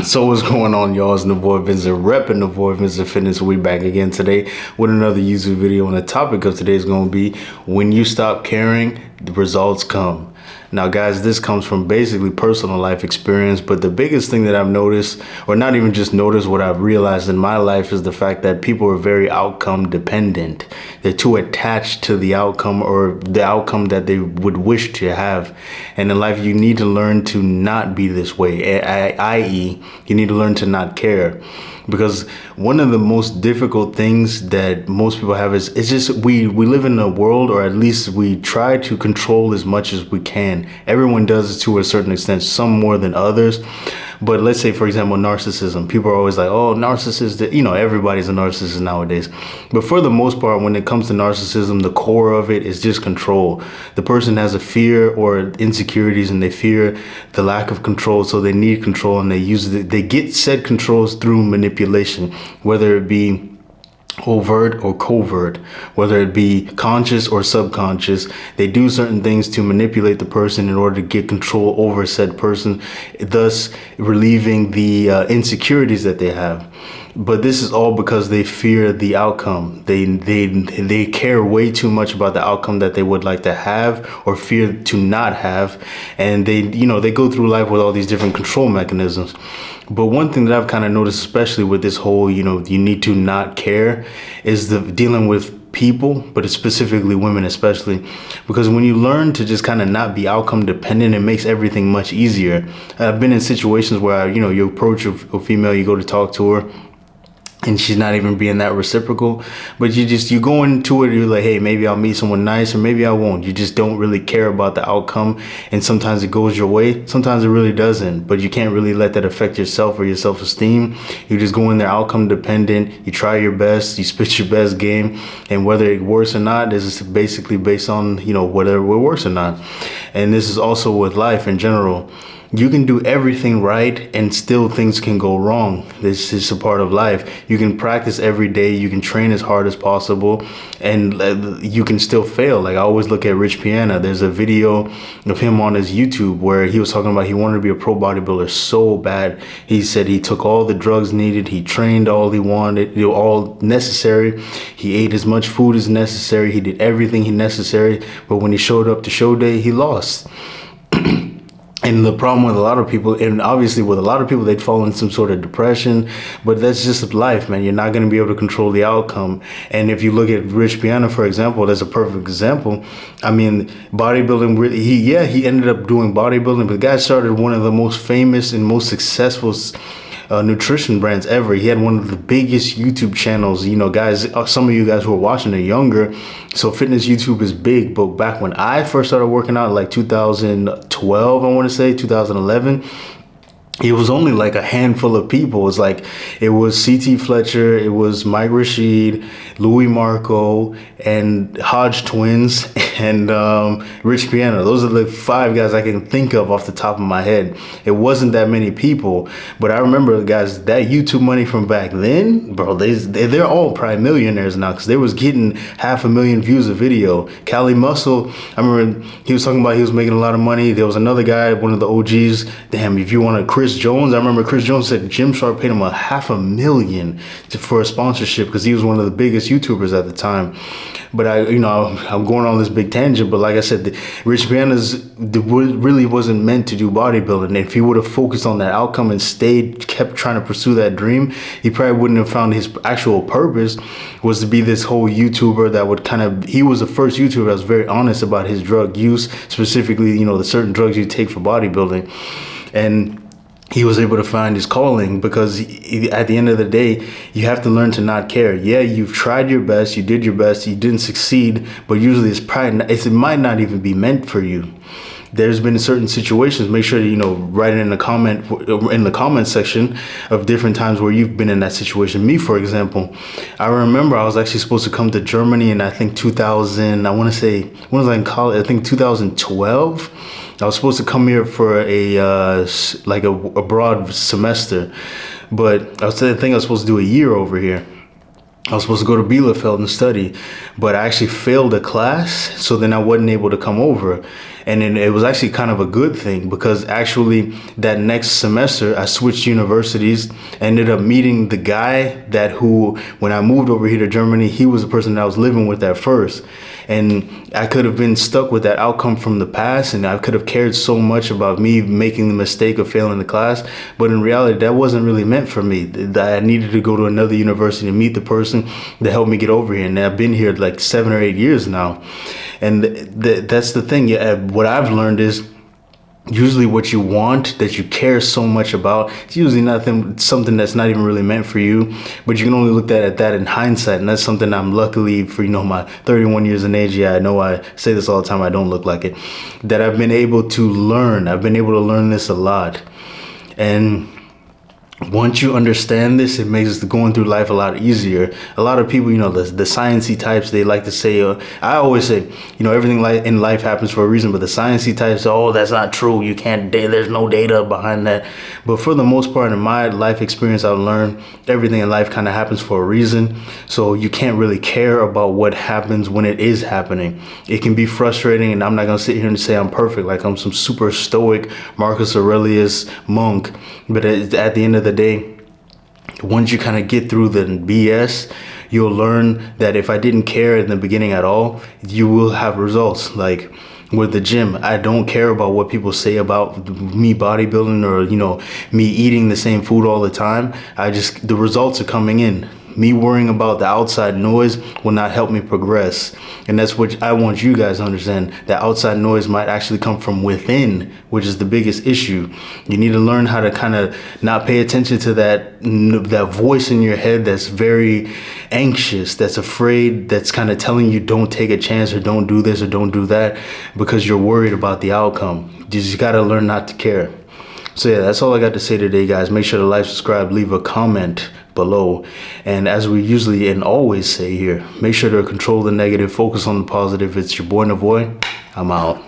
So what's going on, y'all? It's the boy Vincent, repping the boy Vincent Fitness. We back again today with another YouTube video, and the topic of today is going to be when you stop caring, the results come. Now, guys, this comes from basically personal life experience, but the biggest thing that I've noticed, or not even just noticed, what I've realized in my life is the fact that people are very outcome dependent. They're too attached to the outcome or the outcome that they would wish to have. And in life, you need to learn to not be this way, i.e., you need to learn to not care. Because one of the most difficult things that most people have is it's just we live in a world, or at least we try to control as much as we can. Everyone does it to a certain extent, some more than others. But let's say, for example, narcissism. People are always like, oh, narcissist, everybody's a narcissist nowadays. But for the most part, when it comes to narcissism, the core of it is just control. The person has a fear or insecurities, and they fear the lack of control. So they need control, and they get said controls through manipulation, whether it be overt or covert, whether it be conscious or subconscious. They do certain things to manipulate the person in order to get control over said person, thus relieving the insecurities that they have. But this is all because they fear the outcome. They care way too much about the outcome that they would like to have or fear to not have, and they go through life with all these different control mechanisms. But one thing that I've kind of noticed, especially with this whole, you need to not care, is the dealing with people, but it's specifically women especially, because when you learn to just kind of not be outcome dependent, it makes everything much easier. I've been in situations where, you approach a female, you go to talk to her, and she's not even being that reciprocal, but you go into it, you're like, hey, maybe I'll meet someone nice, or maybe I won't. You just don't really care about the outcome, and sometimes it goes your way, sometimes it really doesn't, but you can't really let that affect yourself or your self-esteem. You just go in there outcome dependent, you try your best, you spit your best game, and whether it works or not is basically based on, whether it works or not. And this is also with life in general. You can do everything right and still things can go wrong. This is a part of life. You can practice every day. You can train as hard as possible, and you can still fail. Like, I always look at Rich Piana. There's a video of him on his YouTube where he was talking about he wanted to be a pro bodybuilder so bad. He said he took all the drugs needed. He trained all he wanted, all necessary. He ate as much food as necessary. He did everything necessary. But when he showed up to show day, he lost. And the problem with a lot of people, and obviously with a lot of people, they'd fall in some sort of depression, but that's just life, man. You're not going to be able to control the outcome. And if you look at Rich Piana, for example, that's a perfect example. I mean, bodybuilding, he ended up doing bodybuilding, but the guy started one of the most famous and most successful nutrition brands ever. He had one of the biggest YouTube channels. Guys, some of you guys who are watching are younger, so fitness YouTube is big. But back when I first started working out, like 2012, I want to say 2011, it was only like a handful of people. It was CT Fletcher, it was Mike Rashid, Louis Marco, and Hodge twins, and Rich Piana. Those are the 5 guys I can think of off the top of my head. It wasn't that many people, but I remember, guys, that YouTube money from back then, bro, they're all probably millionaires now, because they was getting 500,000 views a video. Cali Muscle, I remember he was talking about he was making a lot of money. There was another guy, one of the OGs, damn, if you want to, Chris Jones. I remember Chris Jones said Gymshark paid him $500,000 for a sponsorship because he was one of the biggest YouTubers at the time. But I'm going on this big tangent, but like I said, Rich Piana's really wasn't meant to do bodybuilding. And if he would have focused on that outcome and kept trying to pursue that dream, he probably wouldn't have found his actual purpose was to be this whole YouTuber that would he was the first YouTuber that was very honest about his drug use, specifically, the certain drugs you take for bodybuilding. And he was able to find his calling, because at the end of the day, you have to learn to not care. Yeah, you've tried your best, you did your best, you didn't succeed, but usually it might not even be meant for you. There's been certain situations, make sure to, write it in the comment section of different times where you've been in that situation. Me, for example, I remember I was actually supposed to come to Germany in, I think, 2000, I want to say, when was I in college? I think 2012. I was supposed to come here for a broad semester, but I was supposed to do a year over here. I was supposed to go to Bielefeld and study, but I actually failed a class, so then I wasn't able to come over. And then it was actually kind of a good thing, because actually that next semester I switched universities, ended up meeting the guy who, when I moved over here to Germany, he was the person that I was living with at first. And I could have been stuck with that outcome from the past, and I could have cared so much about me making the mistake of failing the class. But in reality, that wasn't really meant for me. I needed to go to another university to meet the person that helped me get over here. And I've been here like 7 or 8 years now. And that's the thing. What I've learned is, usually what you want, that you care so much about, it's usually something that's not even really meant for you, but you can only look at that in hindsight. And that's something I'm luckily, for my 31 years in age, I know I say this all the time, I don't look like it, that I've been able to learn. I've been able to learn this a lot. And once you understand this, it makes going through life a lot easier. A lot of people, the sciencey types, they like to say, I always say, everything in life happens for a reason, but the sciencey types, oh, that's not true. You can't, there's no data behind that. But for the most part, in my life experience, I've learned everything in life kind of happens for a reason. So you can't really care about what happens when it is happening. It can be frustrating, and I'm not going to sit here and say I'm perfect, like I'm some super stoic Marcus Aurelius monk. But at the end of the day, once you kind of get through the BS, you'll learn that if I didn't care in the beginning at all, you will have results. Like with the gym, I don't care about what people say about me bodybuilding or, me eating the same food all the time. The results are coming in. Me worrying about the outside noise will not help me progress. And that's what I want you guys to understand. That outside noise might actually come from within, which is the biggest issue. You need to learn how to kind of not pay attention to that voice in your head that's very anxious, that's afraid, that's kind of telling you don't take a chance or don't do this or don't do that, because you're worried about the outcome. You just got to learn not to care. So yeah, that's all I got to say today, guys. Make sure to like, subscribe, leave a comment below. And as we usually and always say here, make sure to control the negative, focus on the positive. It's your boy Navoy. I'm out.